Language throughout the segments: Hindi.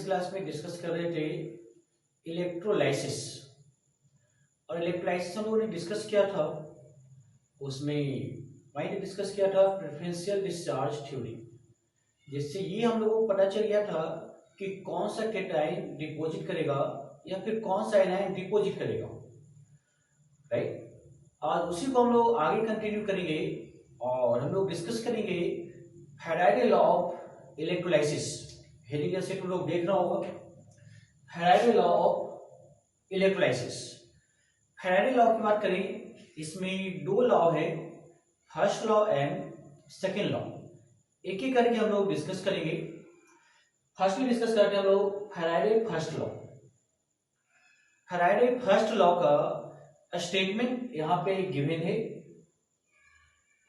प्रीवियस क्लास में डिस्कस कर रहे थे इलेक्ट्रोलाइसिस। और इलेक्ट्रोलाइसिस हम लोगों ने डिस्कस किया था, उसमें वहीं डिस्कस किया था प्रेफरेंशियल डिस्चार्ज थ्योरी, जिससे ये हम लोगों को पता चल गया था कि कौन सा कैटायन डिपॉजिट करेगा या फिर कौन सा एनायन डिपॉजिट करेगा, राइट। आज उसी को हम लोग आगे कंटिन्यू करेंगे और हम लोग डिस्कस करेंगे Faraday law of electrolysis. Heading जैसे तुम लोग देख रहा होगा, Faraday law of electrolysis. Faraday law की बात करें, इसमें दो लॉ है, first law and second law. एक एक करके हम लोग डिस्कस करेंगे। फर्स्टली डिस्कस करते हैं हम लोग Faraday first law. Faraday first law का स्टेटमेंट यहाँ पे गिवन है,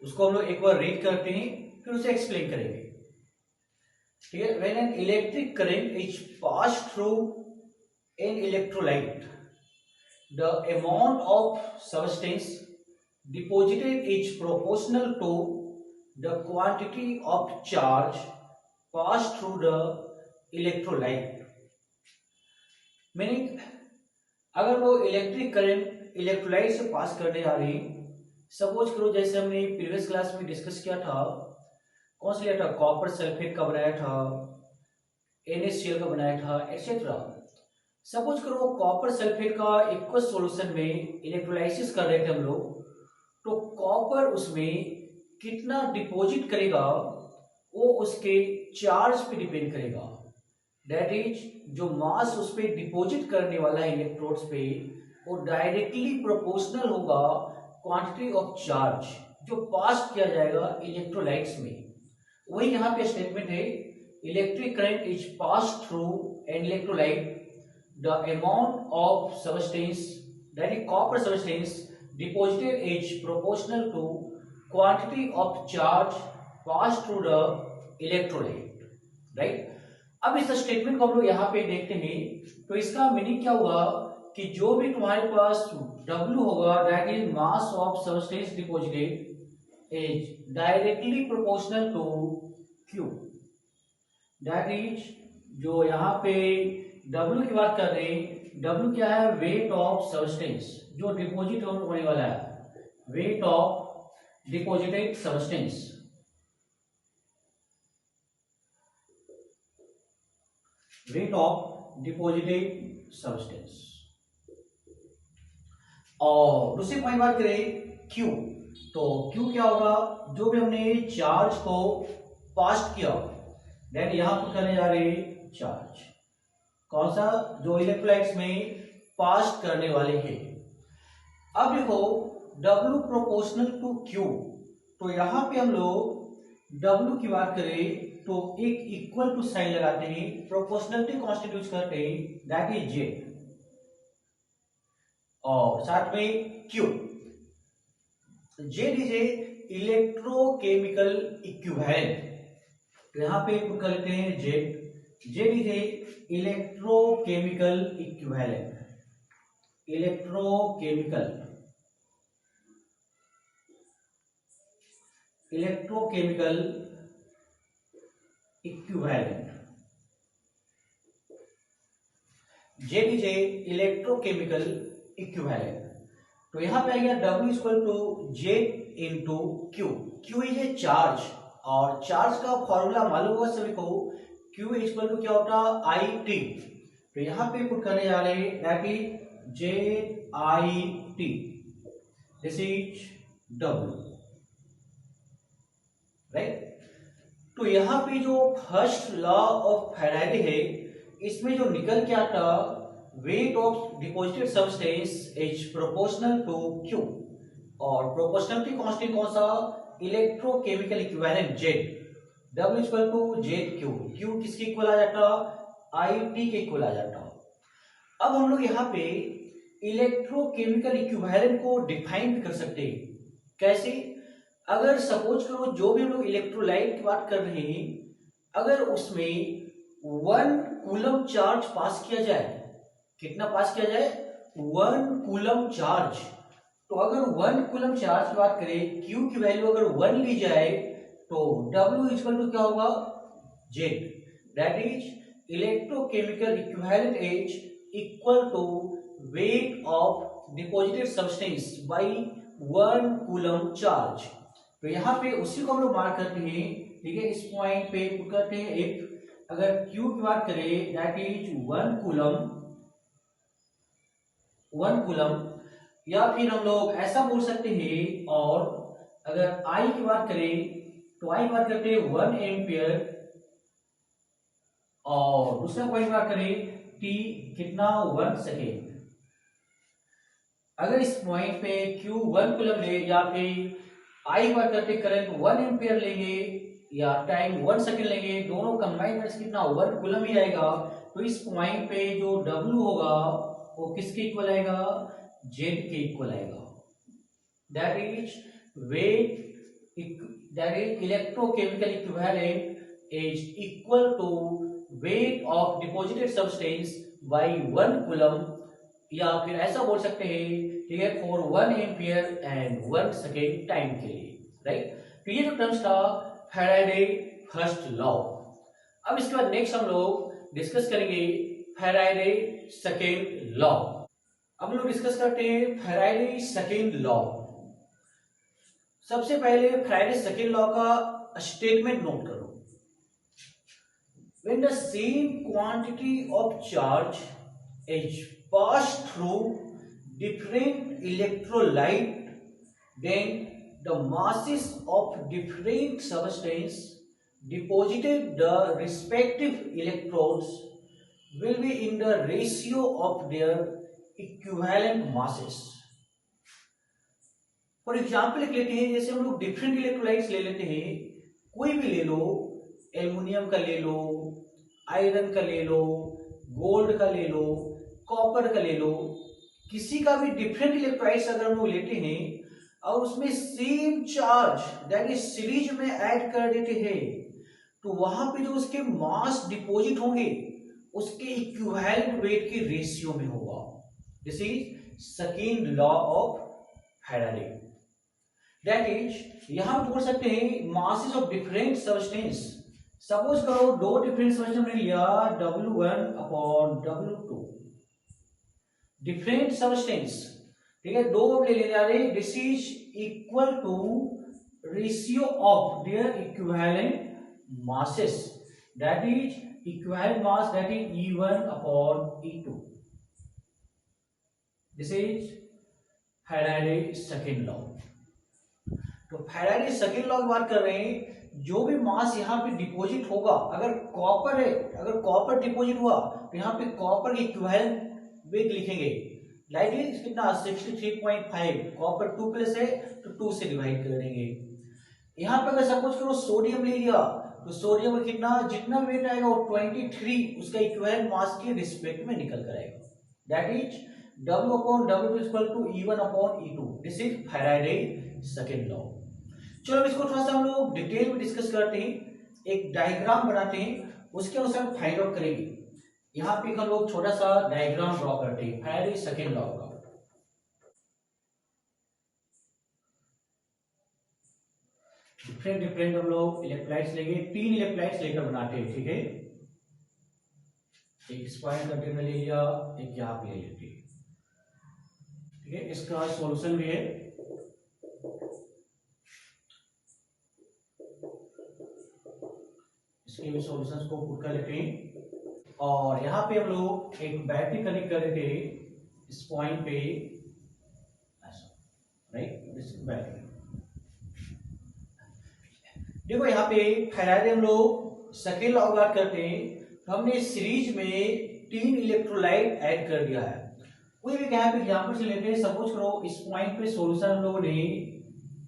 उसको हम लोग एक बार रीड करते हैं फिर उसे एक्सप्लेन करेंगे, ठीक है। When an electric current is pass through an electrolyte, the amount of substance deposited is proportional to the quantity of charge passed through the electrolyte। Meaning अगर वो इलेक्ट्रिक करंट इलेक्ट्रोलाइट से पास करने आ रही, सपोज करो जैसे हमने प्रीवियस क्लास में डिस्कस किया था, कौन सा लिया था, कॉपर सल्फेट का बनाया था, NaCl का बनाया था, एक्सेट्रा। सपोज करो वो कॉपर सल्फेट का एक्वस सॉल्यूशन में इलेक्ट्रोलाइसिस कर रहे थे हम लोग, तो कॉपर उसमें कितना डिपॉजिट करेगा वो उसके चार्ज पे डिपेंड करेगा। दैट इज जो मास उस पे डिपॉजिट करने वाला है इलेक्ट्रोड्स पे, वो डायरेक्टली प्रोपोर्शनल होगा क्वांटिटी ऑफ चार्ज जो पास किया जाएगा इलेक्ट्रोलाइट्स में। वही यहाँ पे स्टेटमेंट है, electric current is pass through an electrolyte, the amount of substance that is copper substance deposited is proportional to quantity of charge passed through the electrolyte, right। अब इस स्टेटमेंट को हम लोग यहाँ पे देखते हैं, तो इसका मीनिंग क्या हुआ कि जो भी तुम्हारे पास W होगा, that is mass of substance deposited, is directly proportional to Q। That is जो यहाँ पे W की बात कर रहे हैं, W क्या है, वेट ऑफ सबस्टेंस जो डिपॉजिट होने वाला है, wait of deposited substance, wait of deposited substance. और दूसरी पॉइंट बात करें Q, तो Q क्या होगा, जो भी हमने चार्ज को पास किया, देन यहां पर करने जा रहे चार्ज, कौन सा, जो इलेक्ट्रोलाइट्स में पास करने वाले हैं। अब देखो W प्रोपोर्शनल टू Q, तो यहां पे हम लोग W की बात करें तो एक इक्वल टू साइन लगाते हैं, प्रोपोर्शनलिटी कॉन्स्टिट्यूट करते हैं, दैट इज Z, और साथ में Q। Z is a electrochemical equivalent, तो यहां पे पुट कर लेते हैं Z is a electrochemical equivalent, electrochemical equivalent, Z is a electrochemical equivalent. तो यहां पे आ गया W equal to Z into Q is a charge, और चार्ज का फॉर्मूला मालूम होगा सभी को, Q इक्वल टू क्या होता है, IT। तो यहां पे पुट करने जा रहे हैं, that is ZIT, this is W, right. तो यहां पे जो फर्स्ट लॉ ऑफ फैराडे है, इसमें जो निकल के आता, weight of deposited substance is proportional to Q, और प्रोपोर्शनलिटी कांस्टेंट कौन सा, electrochemical equivalent Z, W equal to ZQ। Q किसके इक्वल आ जाता, IT के इक्वल आ जाता। अब हम लोग यहाँ पे इलेक्ट्रोकेमिकल इक्विवेलेंट को डिफाइन भी कर सकते हैं, कैसे, अगर सपोज करो जो भी हम लोग इलेक्ट्रोलाइट की बात कर रहे हैं, अगर उसमें 1 कूलम चार्ज पास किया जाए, कितना पास किया जाए, 1 कूलम चार्ज, तो अगर 1 कूलम चार्ज की बात करें, Q की वैल्यू अगर 1 ली जाए, तो W इक्वल टू क्या होगा, Z, that is electrochemical equivalent is equal to weight of deposited substance by 1 coulomb charge. तो यहाँ पे उसी को हम लोग मार्क करते हैं, ठीक है। इस पॉइंट पे पुट करते हैं एक, अगर Q की बात करें दैट इज 1 कूलम, या फिर हम लोग ऐसा बोल सकते हैं, और अगर I की बात करें तो I की बात करते हैं 1 एम्पियर, और दूसरा पॉइंट बात करें T कितना 1 सेकेंड। अगर इस पॉइंट पे Q 1 कूलम ले, या फिर I बात करते करंट 1 एम्पियर लेंगे, या टाइम 1 सेकेंड लेंगे, दोनों कंबाइन करके कितना 1 कूलम ही आएगा। तो इस पॉइंट पे जो W होगा वो किसके इक्वल आएगा, Z के इक्वल आएगा। That is weight, that is electrochemical equivalent is equal to weight of deposited substance by 1 coulomb, या फिर ऐसा बोल सकते हैं, ठीक है, for 1 ampere and 1 second time के लिए, राइट। तो ये जो टर्म्स था फैराडे फर्स्ट लॉ। अब इसके बाद नेक्स्ट हम लोग डिस्कस करेंगे फैराडे सेकेंड लॉ। अब हम लोग डिस्कस करते हैं फैराडे सेकेंड लॉ। सबसे पहले फैराडे सेकेंड लॉ का स्टेटमेंट नोट करो। When the same quantity of charge is passed through different electrolyte, then the masses of different substance deposited the respective electrodes will be in the ratio of their equivalent masses. For example लिख लेते हैं, जैसे हम लोग डिफरेंट इलेक्ट्रोलाइट्स ले लेते हैं, कोई भी ले लो, एल्युमिनियम का ले लो, आयरन का ले लो, गोल्ड का ले लो, कॉपर का ले लो, किसी का भी डिफरेंट इलेक्ट्रोलाइट्स अगर हम लोग लेते हैं और उसमें same charge that is series में ऐड कर देते हैं, तो वहां पे जो उसके मास डिपॉजिट होंगे उसके इक्विवेलेंट वेट के रेशियो में होगा। This is second law of Faraday. That is यहां बोल सकते हैं masses of different substance. Suppose करो दो डिफरेंट सब्सटेंस हमने लिया W1 upon W2, different substance, ठीक है, दो ले ले जा रहे, this is equal to ratio of their equivalent masses, that is equivalent mass, that is E1 upon E2। This is Faraday second law. तो फैराडे सेकेंड लॉ की बात कर रहे हैं, जो भी मास यहाँ पे डिपॉजिट होगा, अगर कॉपर है, अगर कॉपर डिपॉजिट हुआ तो यहाँ पे कॉपर की इक्विवेलेंट वेट लिखेंगे, लाइक इज कितना 63.5, कॉपर 2 प्लस है तो 2 से डिवाइड कर देंगे। यहाँ पे अगर सपोज करो सोडियम ले लिया, तो सोडियम का कितना, जितना वेट आएगा वो 23 उसका इक्विवेलेंट मास के रिस्पेक्ट में निकल कर आएगा, that is W upon W2 equal to E1 upon E2। This is Faraday second law. चलो इसको थोड़ा सा हम लोग डिटेल में डिस्कस करते हैं, एक डायग्राम बनाते हैं, उसके अनुसार फाइंड आउट करेंगे। यहाँ पे हम लोग छोटा सा डायग्राम ड्रॉ करते हैं फैराडे सेकेंड लॉ का। डिफरेंट हम लोग इलेक्ट्रोलाइट्स लेंगे, 3 इलेक्ट्रोलाइट्स लेकर बनाते हैं, ठीक है। एक इस पॉइंट कंटेनर ले लिया, एक यहाँ पे ले लेते हैं, ठीक है। इसका सॉल्यूशन भी है, इसके भी सॉल्यूशंस को पुट कर लेते हैं, और यहाँ पे हम लोग एक बैटरी कनेक्ट कर देते हैं इस पॉइंट पे, राइट, दिस बैटरी। देखो यहाँ पे फैराडे हम लोग सेकेंड लॉ बात करते हैं, तो हमने सीरीज में 3 इलेक्ट्रोलाइट ऐड कर दिया है। कोई भी यहाँ पे एग्जाम्पल से लेते हैं, सपोज करो इस पॉइंट पे सॉल्यूशन हम लोगों ने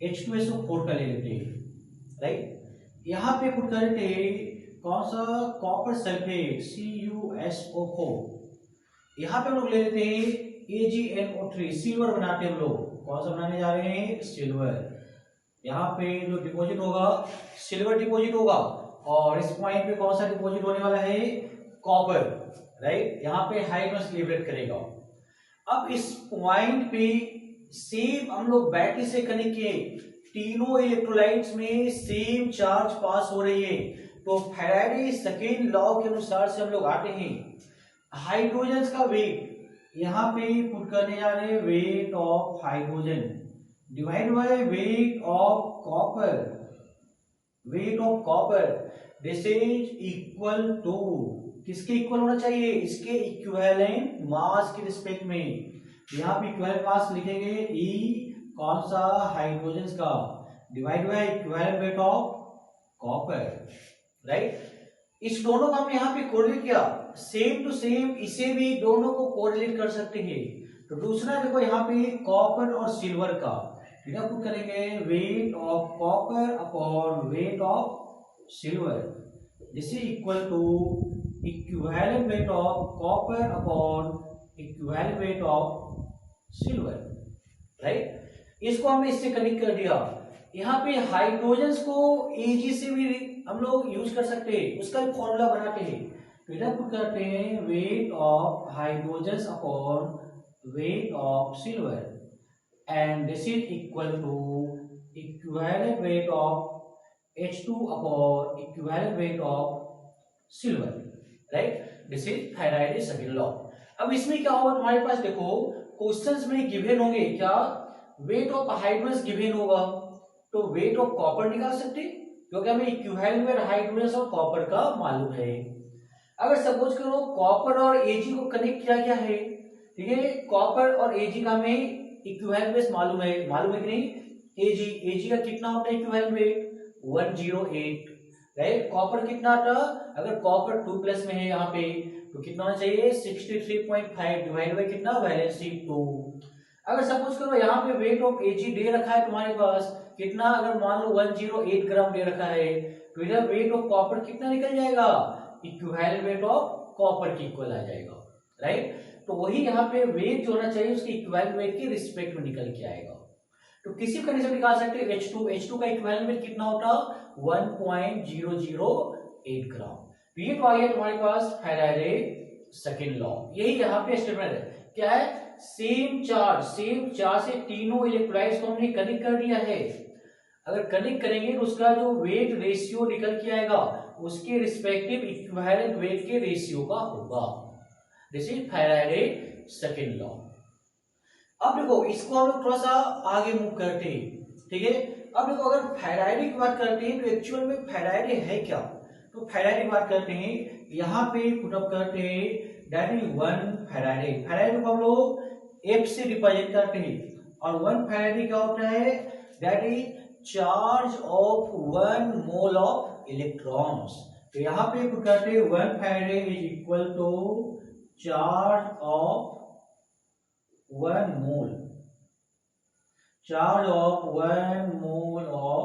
H2SO4 का ले लेते हैं, राइट। यहाँ पे पुट कर देते हैं कौन सा, कॉपर सल्फेट CuSO4। यहाँ पे हम लोग ले लेते हैं AgNO3, सिल्वर बनाते हैं हम लोग, कौन सा बनाने जा रहे हैं, सिल्वर। यहाँ पे जो डिपॉजिट होगा सिल्वर डिपॉजिट होगा, और इस पॉइंट पे कौन सा डिपॉजिट होने वाला है, कॉपर, राइट। यहाँ पे हाइड्रोजन लिबरेट करेगा। अब इस पॉइंट पे सेम हम लोग बैटरी से कनेक्ट किए, तीनों इलेक्ट्रोलाइट्स में सेम चार्ज पास हो रही है, तो फैराडे सेकेंड लॉ के अनुसार से हम लोग आते हैं हाइड्रोजन का वेट, यहाँ पे पुट करने जा रहे हैं weight of hydrogen divide by weight of copper, weight of copper this is equal to, किसके इक्वल होना चाहिए, इसके इक्विवेलेंट मास के रिस्पेक्ट में। यहाँ पे इक्विवेलेंट मास लिखेंगे ई कौन सा, हाइड्रोजन का, divide by equivalent weight of copper, right. इस दोनों का हमने यहाँ पे कोरिलेट किया, सेम टू सेम इसे भी दोनों को कोरिलेट कर सकते हैं। तो दूसरा देखो यहाँ पे कॉपर और सिल्वर का पुट करेंगे weight of copper upon weight of silver, this is equal to equivalent weight of copper upon equivalent weight of silver, right. इसको हमने इससे कनेक्ट कर दिया। यहाँ पे हाइड्रोजन को Ag से भी हम लोग यूज कर सकते हैं, उसका एक फॉर्मूला बनाते हैं। तो इधर पुट करते हैं weight of hydrogen upon weight of silver and this is equal to equivalent weight of H2 upon equivalent weight of silver, right. This is Faraday second law. अब इसमें क्या होगा तुम्हारे पास, देखो क्वेश्चंस में गिवन होंगे क्या, वेट ऑफ हाइड्रोजन गिवन होगा तो वेट ऑफ कॉपर निकाल सकते क्योंकि हमें इक्विवेलेंट वेट हाइड्रोजन और कॉपर का मालूम है। अगर सपोज करो कॉपर और Ag को कनेक्ट किया गया है, ठीक है, कॉपर और Ag का हमें इक्विवेलेंट वेट मालूम है कि नहीं, Ag का कितना होता है इक्विवेलेंट वेट 108, राइट। कॉपर कितना था, अगर कॉपर 2 प्लस में है यहाँ पे तो कितना होना चाहिए 63.5 डिवाइड बाय कितना वैलेंसी 2। अगर सपोज करो यहाँ पे वेट ऑफ Ag दे रखा है तुम्हारे पास कितना, अगर मान लो 108 ग्राम दे रखा है तो इधर वेट ऑफ कॉपर कितना निकल जाएगा, इक्विवेलेंट वेट ऑफ कॉपर की इक्वल आ जाएगा, राइट। तो वही यहाँ पे वेट जो होना चाहिए उसके इक्विवेलेंट वेट के रिस्पेक्ट में निकल के आएगा। तो किसी कंडीशन निकाल सकते हैं H2 का इक्विवेलेंट वेट कितना होता 1.008 ग्राम। तो ये तो आ गया तुम्हारे पास फैराडे सेकंड लॉ। यही यहाँ पे स्टेटमेंट है, क्या है, सेम चार्ज से तीनों इलेक्ट्रोलाइट्स को हमने कनेक्ट कर दिया है। अगर कनेक्ट करेंगे तो उसका जो वेट रेशियो निकल के आएगा उसके रिस्पेक्टिव इक्विवेलेंट वेट के रेशियो का होगा। This is Faraday second law. अब देखो इसको हम लोग थोड़ा सा आगे मूव करते हैं, ठीक है। अब देखो अगर फैराडे की बात करते हैं तो एक्चुअल में फैराडे है क्या, तो फैराडे की बात करते हैं, यहाँ पे पुटअप करते हैं दैट इज 1 फैराडे। फैराडे को हम लोग F से रिप्रेजेंट करते हैं और 1 फैराडे क्या होता है, that is charge of 1 mole of electrons. तो यहाँ पे पुट करते हैं 1 Faraday is equal to charge of 1 mole, charge of 1 mole of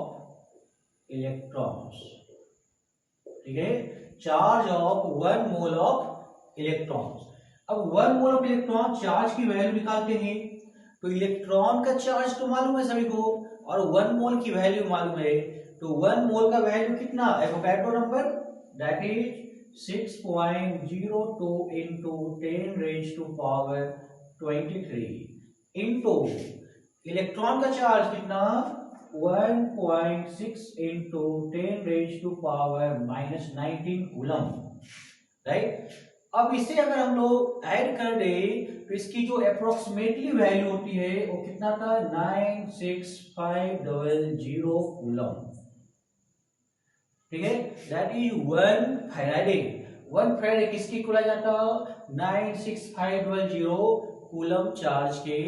electrons, ठीक है, charge of 1 mole of electrons. अब 1 मोल ऑफ इलेक्ट्रॉन चार्ज की वैल्यू निकालते हैं तो इलेक्ट्रॉन का चार्ज तो मालूम है सभी को और 1 मोल की वैल्यू मालूम है। तो 1 मोल का वैल्यू कितना, Avogadro number that is 6.02 into 10 raised to power 23 into electron का चार्ज कितना 1.6 into 10 raised to power -19 coulomb, right. अब इसे अगर हम लोग ऐड कर दे तो इसकी जो अप्रोक्सीमेटली वैल्यू होती है वो कितना था 96500 कूलम, ठीक है, दैट इज 1 फैराडे। 1 फैराडे किसकी इक्वल आ जाता 96500 कूलम चार्ज के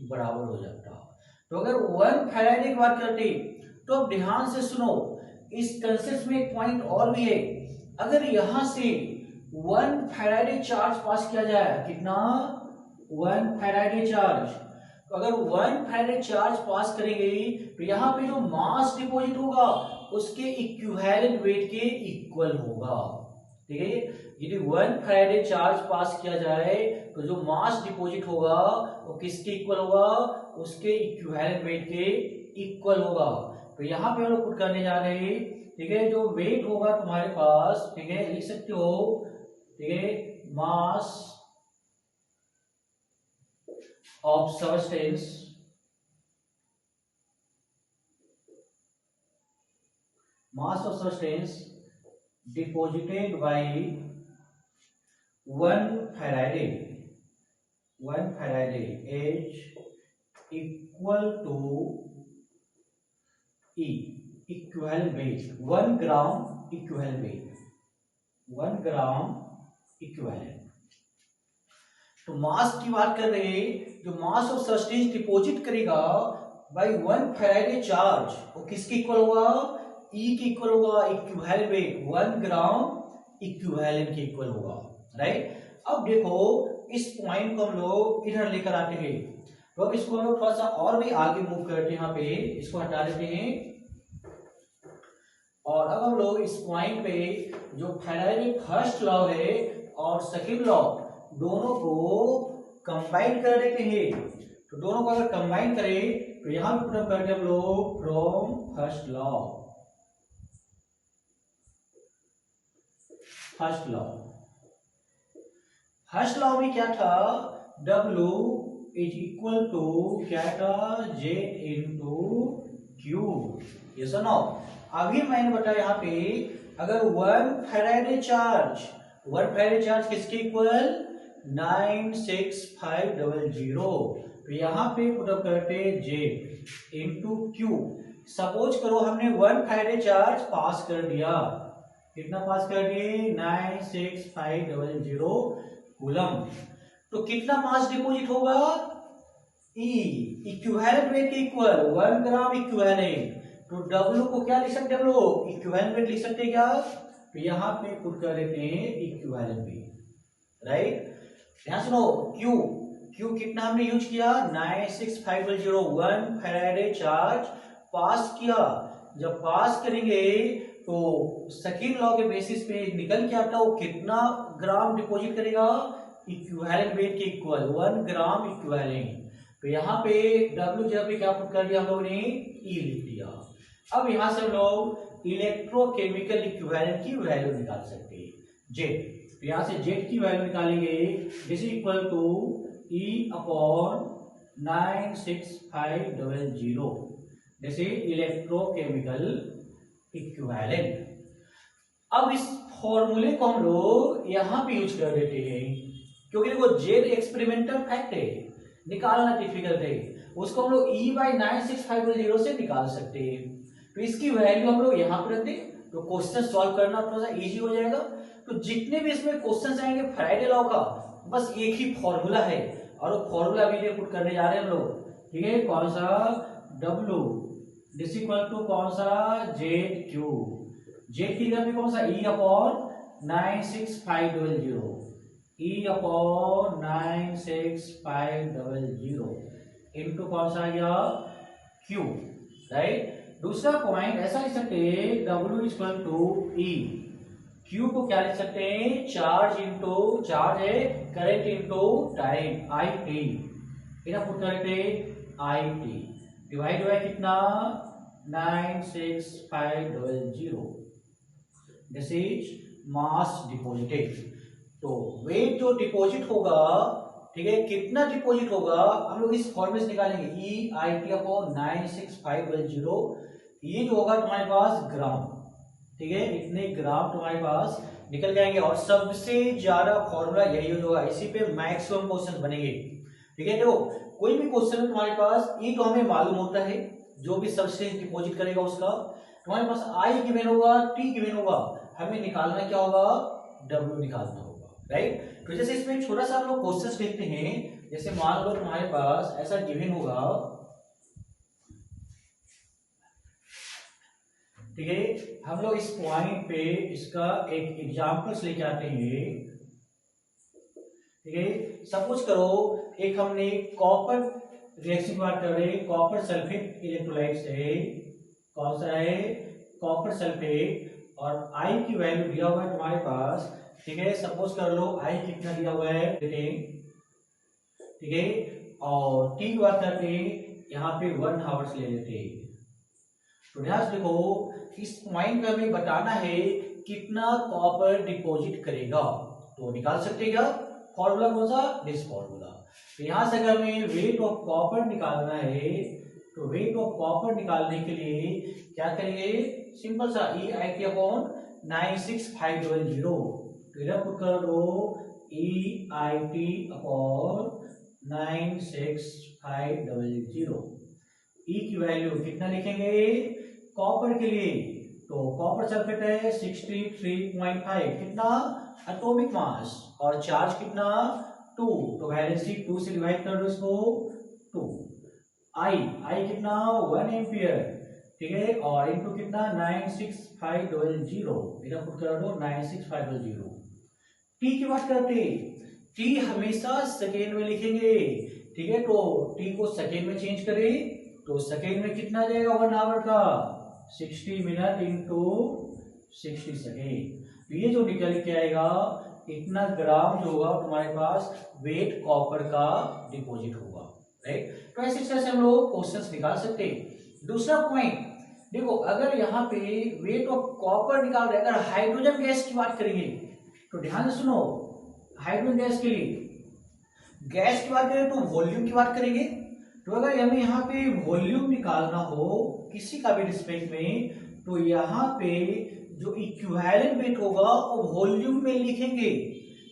बराबर हो जाता। तो अगर 1 फैराडे की बात करते तो अब ध्यान से सुनो, इस कंसेप्ट में एक पॉइंट और भी है। अगर यहां से 1 फैराडे चार्ज पास किया जाए, कितना 1 फैराडे चार्ज, तो अगर 1 फैराडे चार्ज पास करेंगे तो यहाँ पे जो मास डिपॉजिट होगा उसके इक्विवेलेंट वेट के इक्वल होगा, ठीक है। यदि 1 फैराडे चार्ज पास किया जाए तो जो मास डिपॉजिट होगा वो किसके इक्वल होगा, उसके इक्विवेलेंट वेट के इक्वल होगा। तो यहाँ पे हम लोग पुट करने जा रहे हैं, ठीक है, जो वेट होगा तुम्हारे पास, ठीक है, लिख सकते हो, ठीक है, mass of substance, mass of substance deposited by 1 Faraday is equal to E equivalent weight 1 gram equivalent weight 1 gram equivalent. तो मास की बात कर रहे हैं, जो मास ऑफ सब्सटेंस डिपॉजिट करेगा बाय 1 फैराडे चार्ज वो किसके इक्वल होगा? E के इक्वल होगा, इक्विवेलेंट वेट 1 ग्राम इक्विवेलेंट के इक्वल होगा, राइट। अब देखो इस पॉइंट को हम लोग इधर लेकर आते हैं, तो अब इसको हम लोग थोड़ा सा और भी आगे मूव करते हैं, यहाँ पे इसको हटा देते हैं और अब हम लोग इस पॉइंट पे जो फैराडे फर्स्ट लॉ है और सेकंड लॉ दोनों को कंबाइन कर देते हैं। तो दोनों को अगर कंबाइन करें तो यहां पे पुट करते हम लोग from first law first law में क्या था? W इज इक्वल टू क्या था? J into Q. ये सुनो, अभी मैंने बताया यहाँ पे अगर 1 फैराडे चार्ज किसके इक्वल? 96500। तो यहाँ पे पुटअप करते J इंटू क्यू। सपोज करो हमने 1 फैराडे चार्ज पास कर दिया, कितना पास कर दिए? 96500 कूलम। तो कितना मास डिपॉजिट होगा? E इक्विवेलेंट वेट के इक्वल 1 ग्राम इक्विवेलेंट। तो W को क्या लिख सकते हैं हम लोग? इक्विवेलेंट वेट लिख सकते हैं क्या? तो यहाँ पे पुट कर देते हैं इक्विवेलेंट वेट, राइट। ध्यान सुनो, Q कितना हमने यूज किया? 96501 फैराडे चार्ज पास किया। जब पास करेंगे तो सेकंड लॉ के बेसिस पे निकल के आता वो कितना ग्राम डिपॉजिट करेगा? इक्विवेलेंट वेट के इक्वल 1 ग्राम इक्विवेलेंट। तो यहाँ पे W जब भी क्या पुट कर दिया हम लोगों ने? E लिख दिया। अब यहां से हम लोग इलेक्ट्रोकेमिकल इक्विवेलेंट की वैल्यू निकाल सकते हैं, Z। तो यहां से Z की वैल्यू निकालेंगे, this is equal to E upon 96500, this is electrochemical equivalent. अब इस फॉर्मूले को हम लोग यहां पे यूज कर देते हैं, क्योंकि देखो Z एक्सपेरिमेंटल फैक्ट है, निकालना डिफिकल्ट है, उसको हम लोग E बाई 96500 से निकाल सकते हैं। तो इसकी वैल्यू हम लोग यहाँ पर रख दें तो क्वेश्चन सॉल्व करना थोड़ा सा इजी हो जाएगा। तो जितने भी इसमें क्वेश्चन आएंगे फैराडे लॉ का बस एक ही फॉर्मूला है और वो फॉर्मूला अभी पुट करने जा रहे हैं हम लोग, ठीक है। कौन सा? W दिस इक्वल टू कौन सा? ZQ। Z की जगह पे कौन सा? E upon 96500, E upon 96500 into कौन सा आ गया? Q, right. दूसरा पॉइंट ऐसा लिख सकते हैं, W equal to E। Q को क्या लिख सकते हैं? चार्ज है करंट इंटू टाइम, IT। इधर पुट करते IT डिवाइड हुआ कितना? 96500, दिस इज मास डिपॉजिटेड। तो वेट जो डिपॉजिट होगा, ठीक है, कितना डिपॉजिट होगा हम लोग इस फॉर्मूले से निकालेंगे, EIT अपॉन 96500। ये जो होगा तुम्हारे पास ग्राम, ठीक है, इतने ग्राम तुम्हारे पास निकल जाएंगे। और सबसे ज्यादा फॉर्मूला यही होगा, इसी पे मैक्सिमम क्वेश्चन बनेंगे, ठीक है। देखो कोई भी क्वेश्चन है तुम्हारे पास, ई तो हमें मालूम होता है, जो भी सब्सटेंस डिपॉजिट करेगा उसका तुम्हारे पास आई गिवन होगा, टी गिवन होगा, हमें निकालना क्या होगा? W निकालना होगा, राइट। तो जैसे इसमें छोटा सा हम लोग क्वेश्चन देखते हैं, जैसे मान लो तुम्हारे पास ऐसा गिवन होगा, ठीक है। हम लोग इस पॉइंट पे इसका एक एग्जांपल्स लेके आते हैं, ठीक है। सपोज करो एक हमने कॉपर रिएक्शन की बात कर रहे हैं, कॉपर सल्फेट इलेक्ट्रोलाइट है, कौन सा है? कॉपर सल्फेट, और आई की वैल्यू दिया हुआ है तुम्हारे पास, ठीक है। सपोज कर लो आई कितना दिया हुआ है, ठीक है। और टी की बात करते हैं, यहाँ पे 1 आवर्स ले लेते हैं। तो ध्यान से देखो, इस पॉइंट पे हमें बताना है कितना कॉपर डिपॉजिट करेगा, तो निकाल सकते हैं क्या? फॉर्मूला कौन सा? This formula. तो यहां से अगर हमें वेट ऑफ कॉपर निकालना है, तो वेट ऑफ कॉपर निकालने के लिए क्या करेंगे? सिंपल सा EIT अपॉन 96500, तो इधर पुट कर दो EIT अपॉन 96500। ई की वैल्यू कितना लिखेंगे कॉपर के लिए, तो कॉपर सल्फेट है 63.5, कितना एटॉमिक मास, और चार्ज कितना 2, तो वैलेंसी 2 से डिवाइड कर दो इसको 2। आई कितना 1 एम्पियर, ठीक है, और इनटू कितना 96500, इधर पुट कर दो 96500। टी की बात करते, टी हमेशा सेकेंड में लिखेंगे, ठीक है, तो टी को सेकेंड में चेंज करें तो सेकेंड में कितना आ जाएगा 1 आवर का 60 मिनट इंटू 60 सेकेंड। तो ये जो निकल के आएगा इतना ग्राम जो होगा तुम्हारे पास वेट कॉपर का डिपॉजिट होगा, राइट। तो ऐसे तरह से हम लोग क्वेश्चंस निकाल सकते हैं। दूसरा पॉइंट देखो, अगर यहाँ पे वेट ऑफ कॉपर निकाल रहे, अगर हाइड्रोजन गैस की बात करेंगे तो ध्यान से सुनो, हाइड्रोजन गैस के लिए गैस की बात करें तो वॉल्यूम की बात करेंगे। तो अगर हमें यहाँ पे वॉल्यूम निकालना हो किसी का भी रिस्पेक्ट में, तो यहाँ पे जो इक्विवेलेंट वेट होगा वो वॉल्यूम में लिखेंगे,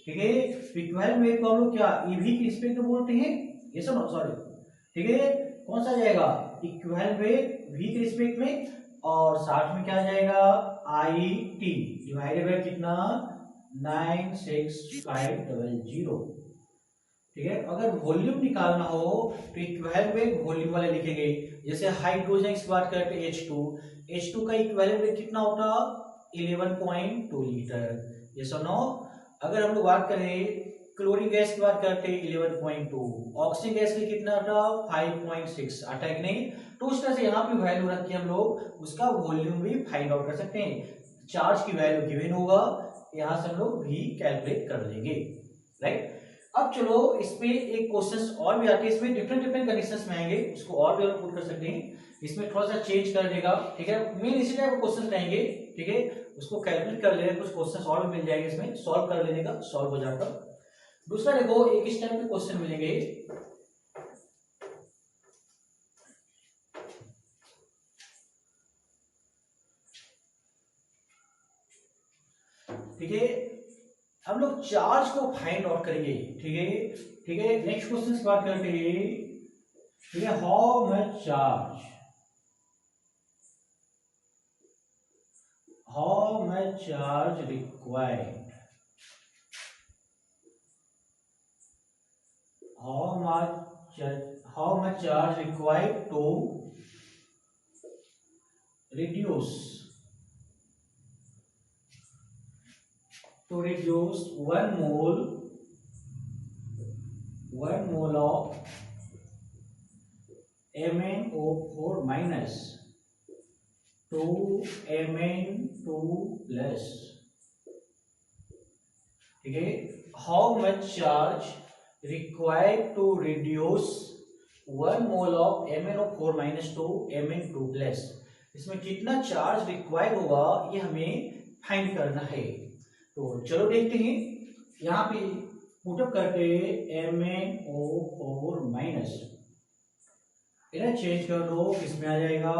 ठीक है। इक्विवेलेंट वेट को हम लोग क्या ईवी की रिस्पेक्ट में बोलते हैं, ये सब सॉरी, ठीक है। कौन सा जाएगा इक्विवेलेंट वेट वी के रिस्पेक्ट में, और साथ में क्या जाएगा IT डिवाइडेड बाय कितना 96500, ठीक है। अगर वॉल्यूम निकालना हो तो इक्विवेलेंट वेट वॉल्यूम वाले लिखेंगे। जैसे हाइड्रोजन की बात करते हैं H2 का इक्विवेलेंट वेट कितना होता 11.2 लीटर, ये सुनो। अगर हम लोग बात करें क्लोरीन गैस की बात करते हैं 11.2, ऑक्सीजन गैस के लिए कितना आता 5.6 आता है कि नहीं। तो उस तरह से यहाँ पे वैल्यू रख के हम लोग उसका वॉल्यूम भी फाइंड आउट कर सकते हैं। चार्ज की वैल्यू गिवन होगा, यहाँ से हम लोग भी कैलकुलेट कर लेंगे, राइट। अब चलो इस पे एक क्वेश्चंस और भी आते हैं, इसमें डिफरेंट कंडीशंस में आएंगे, उसको और भी हम पुट कर सकते हैं, इसमें थोड़ा सा चेंज कर देगा, ठीक है। मेन इसी टाइप के क्वेश्चन रहेंगे, ठीक है, उसको कैलकुलेट कर लेंगे, कुछ क्वेश्चंस और भी मिल जाएंगे इसमें, सॉल्व कर लेने का, सॉल्व हो जाता। दूसरा देखो, एक इस टाइप के क्वेश्चन मिलेंगे, ठीक है, हम लोग चार्ज को फाइंड आउट करेंगे, ठीक है, ठीक है। नेक्स्ट क्वेश्चन की बात करते हैं, ठीक है, how much charge required, how much charge required to reduce 1 mole of MnO4 minus to Mn2 plus, ठीक है। how much charge required to reduce 1 mole of MnO4 minus to Mn2 plus, इसमें कितना चार्ज रिक्वायर्ड होगा ये हमें फाइंड करना है। तो चलो देखते हैं, यहाँ पे पुटअप करके MnO4 माइनस, इधर चेंज कर दो, किसमें आ जाएगा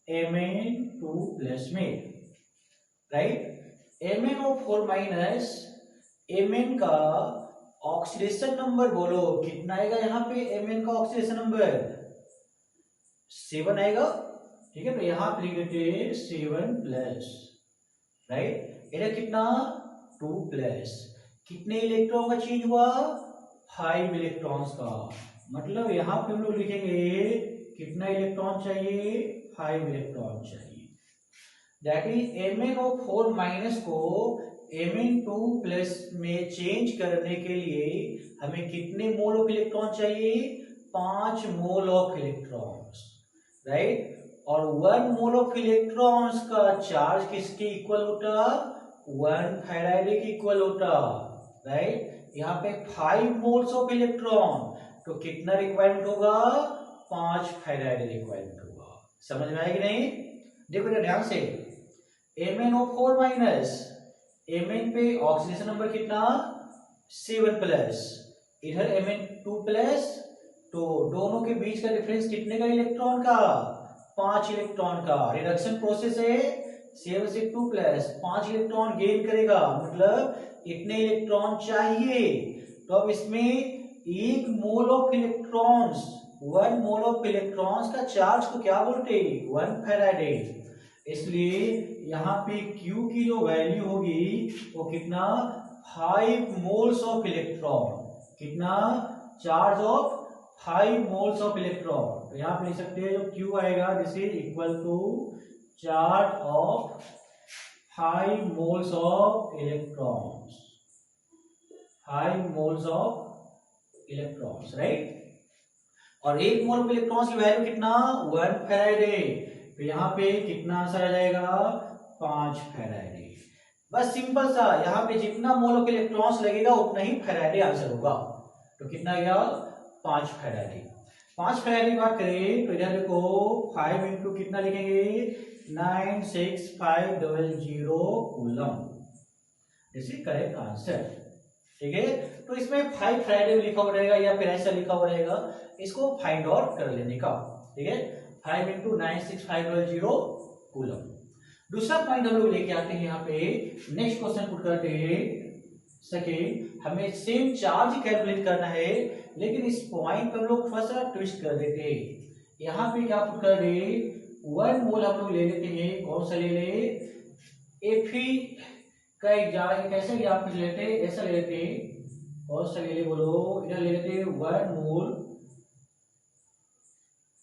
Mn2 प्लस में, राइट। MnO4 माइनस Mn का ऑक्सीडेशन नंबर बोलो कितना आएगा, यहाँ पे Mn का ऑक्सीडेशन नंबर 7 आएगा, ठीक है। तो यहाँ पे लिख देते 7 प्लस, राइट। इधर कितना 2 प्लस, कितने इलेक्ट्रॉन का चेंज हुआ 5 इलेक्ट्रॉन्स का, मतलब यहाँ पे हम लोग लिखेंगे कितना इलेक्ट्रॉन चाहिए 5 इलेक्ट्रॉन चाहिए, दैट इज MnO4 माइनस को Mn2 प्लस में चेंज करने के लिए हमें कितने मोल ऑफ इलेक्ट्रॉन चाहिए 5 मोल ऑफ इलेक्ट्रॉन्स, राइट। और 1 मोल ऑफ इलेक्ट्रॉन्स का चार्ज किसके इक्वल होता 1 फैराडे के इक्वल होता, राइट। यहाँ पे 5 मोल्स ऑफ इलेक्ट्रॉन, तो कितना रिक्वायरमेंट होगा 5 फैराडे रिक्वायरमेंट होगा, समझ में आएगी नहीं। देखो ध्यान से, MnO4 माइनस Mn पे ऑक्सीडेशन नंबर कितना 7 प्लस, इधर Mn2 प्लस, तो दोनों के बीच का डिफरेंस कितने का इलेक्ट्रॉन का 5 इलेक्ट्रॉन का, रिडक्शन प्रोसेस है 7 से 2 प्लस 5 इलेक्ट्रॉन गेन करेगा, मतलब इतने इलेक्ट्रॉन चाहिए। तो अब इसमें 1 mole of electrons, 1 mole of electrons का चार्ज को क्या बोलते हैं, 1 फैराडे। इसलिए यहाँ पे Q की जो वैल्यू होगी वो कितना, 5 मोल्स ऑफ इलेक्ट्रॉन, कितना, charge of 5 moles of electron. तो यहाँ पे लिख सकते हैं जो Q आएगा this is equal to charge of 5 moles of electrons, 5 moles of electrons, right. और 1 मोल ऑफ इलेक्ट्रॉन्स की वैल्यू कितना, 1 फैराडे। तो यहाँ पे कितना आंसर आ जाएगा, 5 फैराडे। बस सिंपल सा, यहाँ पे जितना मोल ऑफ इलेक्ट्रॉन्स लगेगा उतना ही फैराडे आंसर होगा। तो कितना गया, 5 फैराडे। 5 फैराडे की बात करें तो इधर देखो 5 इंटू कितना लिखेंगे, 96500 coulomb, this is correct answer. ठीक है, तो इसमें 5 फैराडे लिखा हुआ रहेगा या फिर ऐसा लिखा हुआ रहेगा, इसको फाइंड आउट कर लेने का। ठीक है, 5 इंटू 96500 कूलम। दूसरा पॉइंट हम लोग लेके आते हैं यहाँ पे, नेक्स्ट क्वेश्चन पुट करते हैं। सेकेंड, हमें सेम चार्ज कैलकुलेट करना है, लेकिन इस पॉइंट पर हम लोग थोड़ा सा ट्विस्ट कर देते हैं। यहाँ पे क्या पुट कर दे, 1 मोल हम लोग ले लेते हैं, कौन सा ले ले, Fe का कैसे एग्जाम्पल लेते हैं, ऐसा ले लेते हैं, कौन सा ले ले बोलो, इधर ले लेते हैं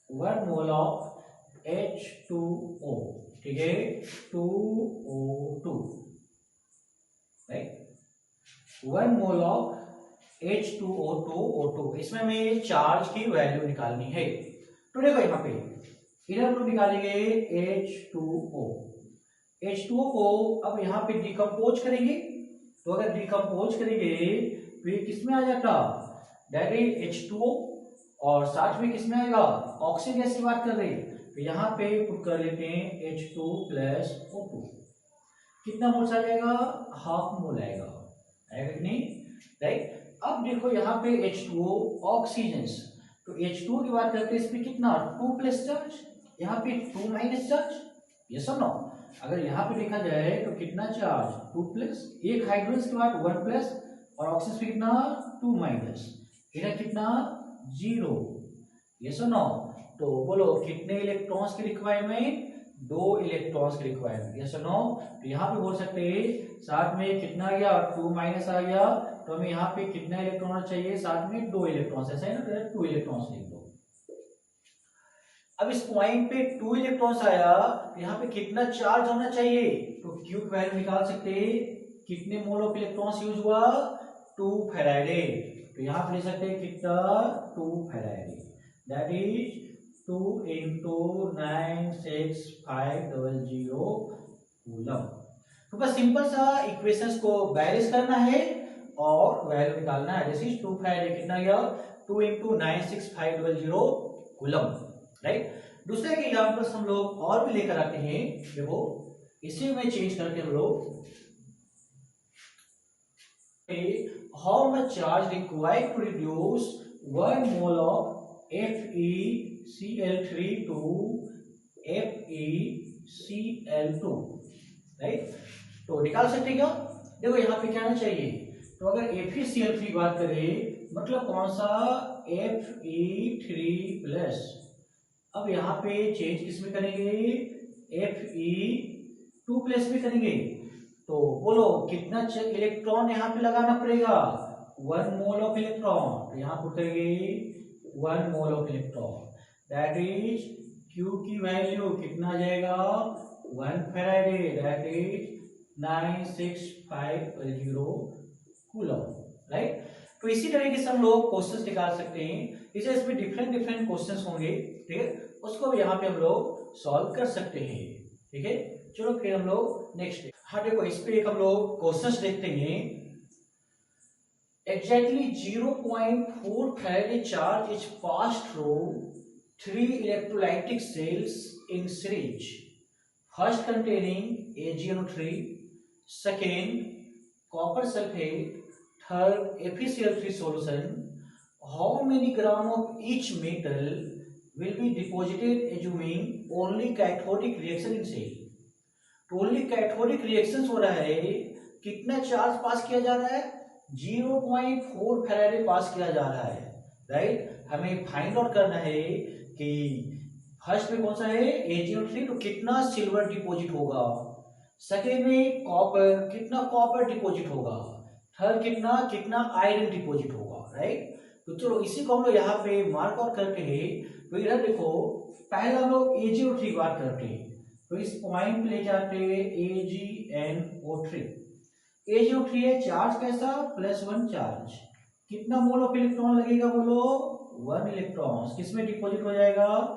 1 मोल ऑफ H2O, ठीक है, 2O2, right, 1 mole of H2O2O2। इसमें हमें चार्ज की वैल्यू निकालनी है। तो देखो यहाँ पे इधर हम लोग निकालेंगे H2O को अब यहाँ पे डिकम्पोज करेंगे। तो अगर डिकम्पोज करेंगे तो ये किसमें आ जाता, डायरेक्ट H2O, और साथ में किसमें आएगा, ऑक्सीजन गैस की बात कर रहे हैं। तो यहाँ पे पुट कर लेते हैं H2 प्लस O2, कितना मोल्स आ जाएगा, हाफ मोल आएगा कि नहीं, राइट। अब देखो यहाँ पे H2O ऑक्सीजन, तो H2O की बात करते हैं, इसमें कितना 2 प्लस चार्ज, यहाँ पे 2 माइनस चार्ज, ये सब ना। अगर यहाँ पे देखा जाए तो कितना चार्ज, 2 प्लस, एक हाइड्रोजन के बाद 1 प्लस, और ऑक्सीजन पे कितना 2 माइनस, इधर कितना 0, ये सुनो। तो बोलो कितने इलेक्ट्रॉन्स की रिक्वायरमेंट, 2 इलेक्ट्रॉन्स की रिक्वायरमेंट, ये सुनो। तो यहाँ पे बोल सकते हैं साथ में कितना आ गया, 2 माइनस आ गया, तो हमें यहाँ पे कितना इलेक्ट्रॉन चाहिए, साथ में 2 इलेक्ट्रॉन्स, ऐसा है ना, तो 2 इलेक्ट्रॉन्स लिख दो। अब इस पॉइंट पे 2 इलेक्ट्रॉन्स आया, तो यहाँ पे कितना चार्ज होना चाहिए, तो Q की वैल्यू निकाल सकते हैं, कितने मोल ऑफ इलेक्ट्रॉन्स यूज हुआ, 2 फैराडे। तो यहाँ पे ले सकते हैं कितना, 2 Faraday, that is 2 into 96500 coulomb. तो बस सिंपल सा इक्वेशंस को बैलेंस करना है और वैल्यू निकालना है। दिस इज 2 फैराडे, कितना गया, 2 इंटू 96500 कूलम, राइट। दूसरे के एग्जांपल्स हम लोग और भी लेकर आते हैं। देखो इसी में चेंज करके हम लोग, how much charge required to reduce 1 mole of FeCl3 to FeCl2, right. तो निकाल सकते क्या, देखो यहाँ पे क्या आना चाहिए, तो अगर FeCl3 की बात करें, मतलब कौन सा, Fe3+, अब यहाँ पे चेंज किसमें करेंगे, Fe2+ में करेंगे। तो बोलो कितना इलेक्ट्रॉन यहाँ पे लगाना पड़ेगा, 1 मोल ऑफ इलेक्ट्रॉन। तो यहाँ पुट करेंगे 1 mole of electron, that is Q की वैल्यू कितना आ जाएगा, 1 Faraday, that is 9650 coulomb, right. तो इसी तरीके से हम लोग क्वेश्चंस निकाल सकते हैं। इसे इसमें डिफरेंट क्वेश्चंस होंगे, ठीक है, उसको भी यहाँ पे हम लोग सॉल्व कर सकते हैं। ठीक है, चलो फिर हम लोग नेक्स्ट, हाँ देखो इस पे एक हम लोग क्वेश्चंस देखते हैं। Exactly 0.4 Faraday charge is passed through 3 electrolytic cells in series. First containing AgNO3, second copper sulfate, third FeCl3 solution. How many gram of each metal will be deposited assuming only cathodic reaction in cell? तो ओनली कैथोडिक रिएक्शन हो रहा है, कितना चार्ज पास किया जा रहा है, 0.4 फैराडे पास किया जा रहा है, राइट। हमें फाइंड आउट करना है कि फर्स्ट में कौन सा है AgO3, तो कितना सिल्वर डिपॉजिट होगा, सेकेंड में कॉपर, कितना कॉपर डिपॉजिट होगा, थर्ड कितना कितना आयरन डिपॉजिट होगा, राइट। तो चलो इसी को हम लोग यहाँ पे मार्क आउट करते हैं। तो इधर देखो पहला हम लोग AgO3 बात करते हैं, तो इस पॉइंट पे ले जाते हैं AgNO3। AgO3 है चार्ज कैसा, +1 चार्ज, कितना मोल ऑफ इलेक्ट्रॉन लगेगा बोलो, 1 इलेक्ट्रॉन, किसमें डिपॉजिट हो जाएगा,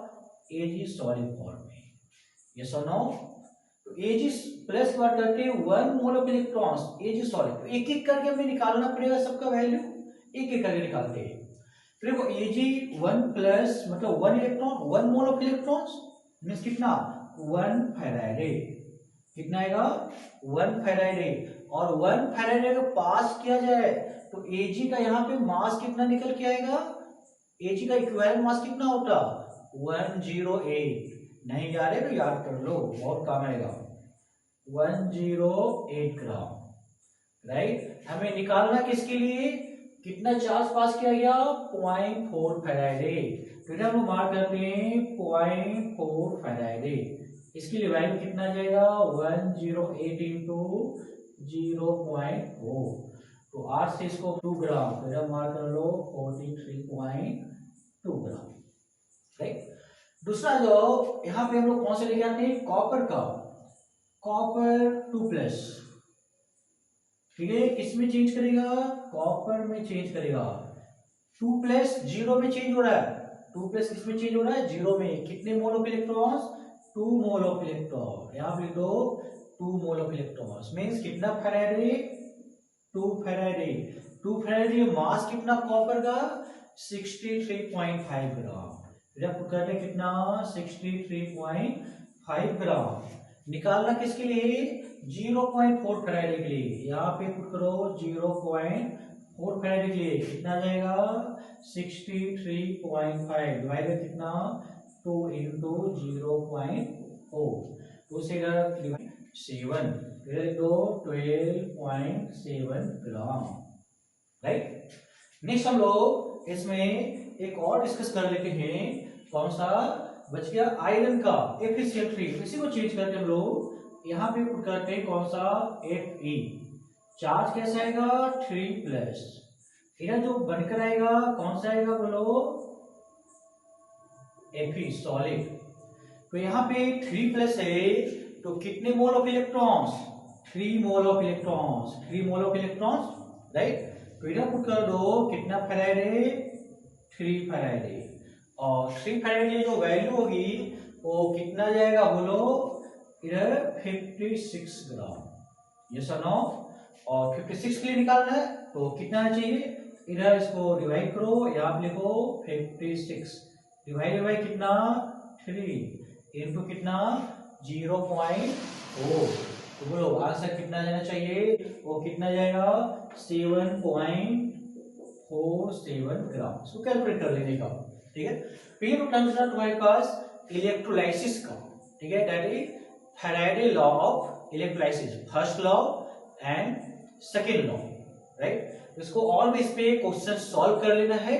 Ag सॉलिड फॉर्म में, यस और नो। तो Ag प्लस बात करते हैं 1 mole of electrons Ag solid, तो एक एक करके हमें निकालना पड़ेगा सबका वैल्यू, एक एक करके निकालते हैं। तो देखो Ag 1 प्लस मतलब 1 electron, 1 mole of electrons means कितना 1 फैराडे, कितना आएगा 1 फैराडे, और 1 फैराडे अगर पास किया जाए तो Ag का यहाँ पे मास कितना निकल के आएगा, Ag का इक्विवेलेंट मास कितना होता 108, नहीं जा रहे तो याद कर लो बहुत काम आएगा, 108 ग्राम, राइट। हमें निकालना किसके लिए, कितना चार्ज पास किया गया 0.4 फैराडे, फिर हम लोग मार्क करते हैं 0.4 फैराडे, इसके लिए वैल्यू कितना आ जाएगा 108 इंटू 0.4, तो 8 से इसको 2 ग्राम, फिर हम मार्क कर लो 43.2 ग्राम, राइट। दूसरा जो यहाँ पे हम लोग कौन से लेके आते हैं, कॉपर का, कॉपर 2+, ठीक है, किसमें चेंज करेगा, कॉपर में चेंज करेगा, 2+ 0 में चेंज हो रहा है, 2+ किसमें चेंज हो रहा है 0 में, कितने मोल of electrons 2 mole of electron, यहाँ पे दो 2 मोल ऑफ इलेक्ट्रॉन्स मीन्स कितना फैराडे 2 फैराडे, 2 फैराडे, मास कितना कॉपर का 63.5 ग्राम, करते कितना 63.5 ग्राम, निकालना किसके लिए 0.4 फैराडे के लिए, यहाँ पे पुट करो 0.4 फैराडे के लिए, कितना जाएगा 63.5 डिवाइड कितना 2 इंटू 0.4, तो 7 फिर दो 12.7 ग्राम, राइट। नेक्स्ट हम लोग इसमें एक और डिस्कस कर लेते हैं, कौन सा बच गया आयरन का Fe3, इसी को चेंज करके हम लोग यहाँ पे पुट करते हैं कौन सा Fe, चार्ज कैसा आएगा 3+, इधर जो बनकर आएगा कौन सा आएगा बोलो Fe सॉलिड, तो यहाँ पे 3+ है तो कितने मोल of electrons 3 mole of electrons, 3 mole of electrons, right. तो इधर पुट कर दो कितना फैराडे 3 फैराडे, और 3 फैराडे जो वैल्यू होगी वो कितना जाएगा बोलो इधर 56 ग्राम, यस और नो। और 56 के लिए निकालना है तो कितना चाहिए, इधर इसको डिवाइड करो, यहाँ पे लिखो 56 डिवाइड बाय कितना 3 इंटू कितना 0.4, तो बोलो आंसर कितना जाना चाहिए, वो कितना जाएगा 7.47 ग्राम, इसको कैलकुलेट कर लेने का, ठीक है। फिर टर्म्स तुम्हारे पास इलेक्ट्रोलाइसिस का, ठीक है, that is Faraday law of electrolysis, first law and second law, right. इसको और भी इस पे क्वेश्चन सॉल्व कर लेना है,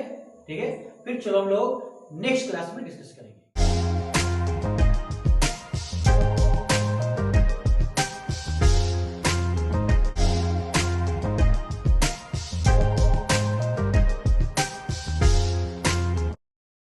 ठीक है। फिर चलो हम लोग नेक्स्ट क्लास में डिस्कस करेंगे।